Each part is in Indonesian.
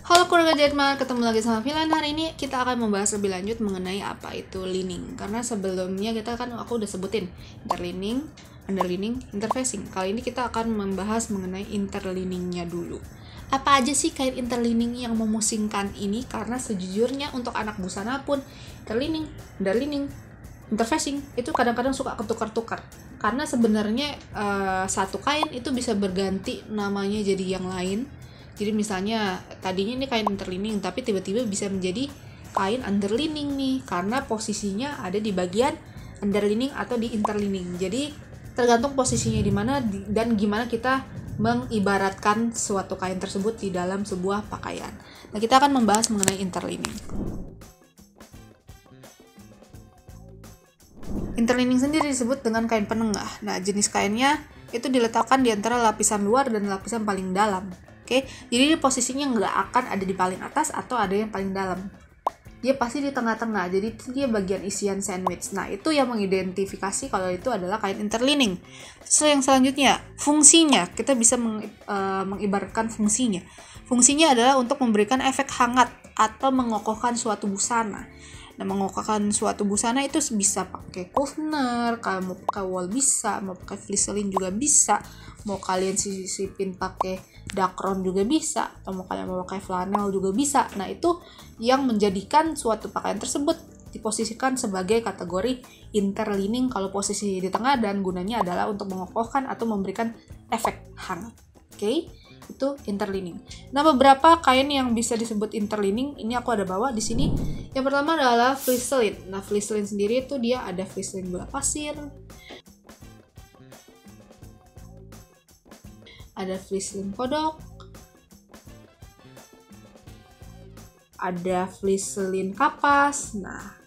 Halo keluarga Jetmar, ketemu lagi sama Vilan. Hari ini kita akan membahas lebih lanjut mengenai apa itu leaning. Karena sebelumnya aku udah sebutin interleaning, underleaning, interfacing. Kali ini kita akan membahas mengenai interleaningnya dulu. Apa aja sih kain interleaning yang memusingkan ini? Karena sejujurnya untuk anak busana pun interleaning, underleaning, interfacing itu kadang-kadang suka ketukar-tukar. Karena sebenarnya satu kain itu bisa berganti namanya jadi yang lain. Jadi misalnya tadinya ini kain interleaning tapi tiba-tiba bisa menjadi kain underleaning nih karena posisinya ada di bagian underleaning atau di interleaning. Jadi tergantung posisinya di mana dan gimana kita mengibaratkan suatu kain tersebut di dalam sebuah pakaian. Nah, kita akan membahas mengenai interleaning. Interleaning sendiri disebut dengan kain penengah. Nah, jenis kainnya itu diletakkan di antara lapisan luar dan lapisan paling dalam. Oke, jadi posisinya nggak akan ada di paling atas atau ada yang paling dalam. Dia pasti di tengah-tengah, jadi dia bagian isian sandwich. Nah, itu yang mengidentifikasi kalau itu adalah kain interleaning. So, yang selanjutnya, fungsinya. Kita bisa mengibaratkan fungsinya. Fungsinya adalah untuk memberikan efek hangat atau mengokohkan suatu busana. Nah, mengokohkan suatu busana itu bisa pakai kufner, kalau mau pakai wol bisa, mau pakai flisseline juga bisa, mau kalian sisipin pakai dakron juga bisa, atau mau kalian mau pakai flanel juga bisa. Nah, itu yang menjadikan suatu pakaian tersebut diposisikan sebagai kategori interleaning kalau posisi di tengah dan gunanya adalah untuk mengokohkan atau memberikan efek hangat. Oke? Itu interleaning. Nah, beberapa kain yang bisa disebut interleaning ini aku ada bawa di sini. Yang pertama adalah flisseline. Nah, flisseline sendiri itu dia ada flisseline gula pasir, ada flisseline kodok, ada flisseline kapas. Nah,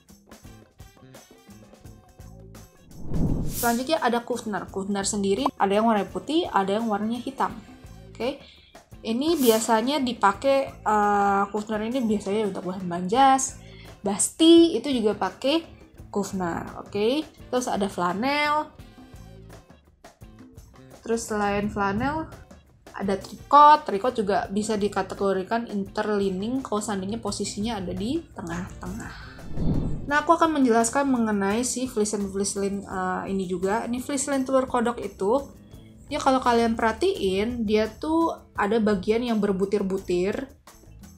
selanjutnya ada kufner. Kufner sendiri ada yang warna putih, ada yang warnanya hitam. Oke, ini biasanya dipakai kufner ini biasanya untuk bahan jas, basti itu juga pakai kufner. Oke, terus ada flanel. Terus selain flanel ada trikot. Trikot juga bisa dikategorikan interleaning kalau seandainya posisinya ada di tengah-tengah. Nah, aku akan menjelaskan mengenai si flisseline ini juga. Ini flisseline telur kodok itu ya kalau kalian perhatiin dia tuh ada bagian yang berbutir-butir.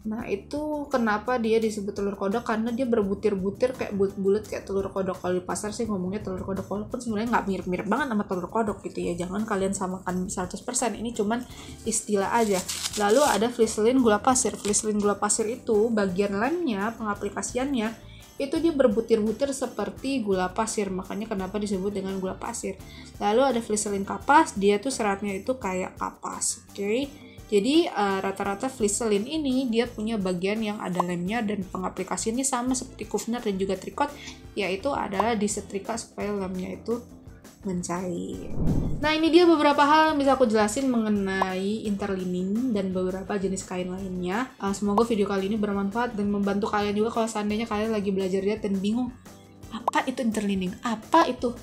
Nah, itu kenapa dia disebut telur kodok, karena dia berbutir-butir kayak bulat-bulat kayak telur kodok. Kalau di pasar sih ngomongnya telur kodok, walaupun sebenarnya nggak mirip-mirip banget sama telur kodok gitu ya. Jangan kalian samakan 100%, ini cuman istilah aja. Lalu ada flisseline gula pasir. Flisseline gula pasir itu bagian lemnya, pengaplikasiannya itu dia berbutir-butir seperti gula pasir, makanya kenapa disebut dengan gula pasir. Lalu ada flisseline kapas, dia tuh seratnya itu kayak kapas. Oke. Jadi rata-rata flisseline ini dia punya bagian yang ada lemnya dan pengaplikasiannya sama seperti kufner dan juga trikot, yaitu adalah disetrika supaya lemnya itu mencair. Nah, ini dia beberapa hal yang bisa aku jelasin mengenai interleaning dan beberapa jenis kain lainnya. Semoga video kali ini bermanfaat dan membantu kalian juga kalau seandainya kalian lagi belajar lihat dan bingung apa itu interleaning, apa itu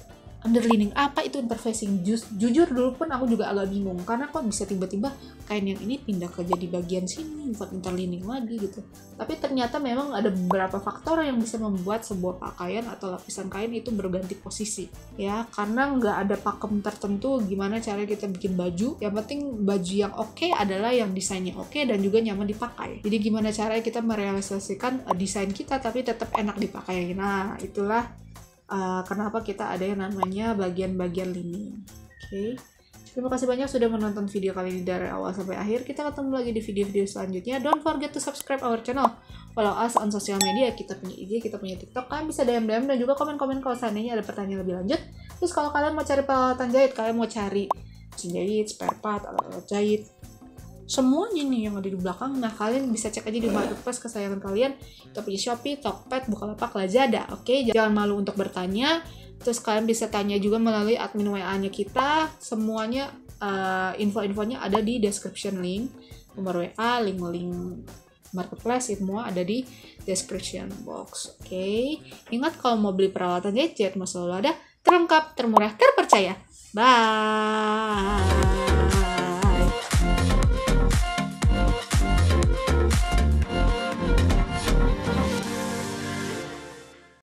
underleaning, apa itu interfacing. Jujur dulu pun aku juga agak bingung karena kok bisa tiba-tiba kain yang ini pindah ke jadi bagian sini bukan interleaning lagi gitu. Tapi ternyata memang ada beberapa faktor yang bisa membuat sebuah pakaian atau lapisan kain itu berganti posisi ya, karena nggak ada pakem tertentu gimana cara kita bikin baju. Yang penting baju yang oke adalah yang desainnya oke dan juga nyaman dipakai. Jadi gimana caranya kita merealisasikan desain kita tapi tetap enak dipakai. Nah, itulah kenapa kita ada yang namanya bagian-bagian leaning. Oke. Terima kasih banyak sudah menonton video kali ini dari awal sampai akhir. Kita ketemu lagi di video-video selanjutnya. Don't forget to subscribe our channel. Follow us on sosial media. Kita punya IG, kita punya TikTok. Kalian bisa DM dan juga komen-komen kalau seandainya ada pertanyaan lebih lanjut. Terus kalau kalian mau cari peralatan jahit, kalian mau cari mesin jahit, spare part, alat jahit, semuanya nih yang ada di belakang. Nah, kalian bisa cek aja di marketplace kesayangan kalian. Kita punya Shopee, Tokped, Bukalapak, Lazada. Oke, jangan malu untuk bertanya. Terus kalian bisa tanya juga melalui admin WA-nya kita. Semuanya info-infonya ada di description link. Nomor WA, link-link marketplace, semua ada di description box. Oke. Ingat kalau mau beli peralatan jahit, mau selalu ada, terlengkap, termurah, terpercaya. Bye.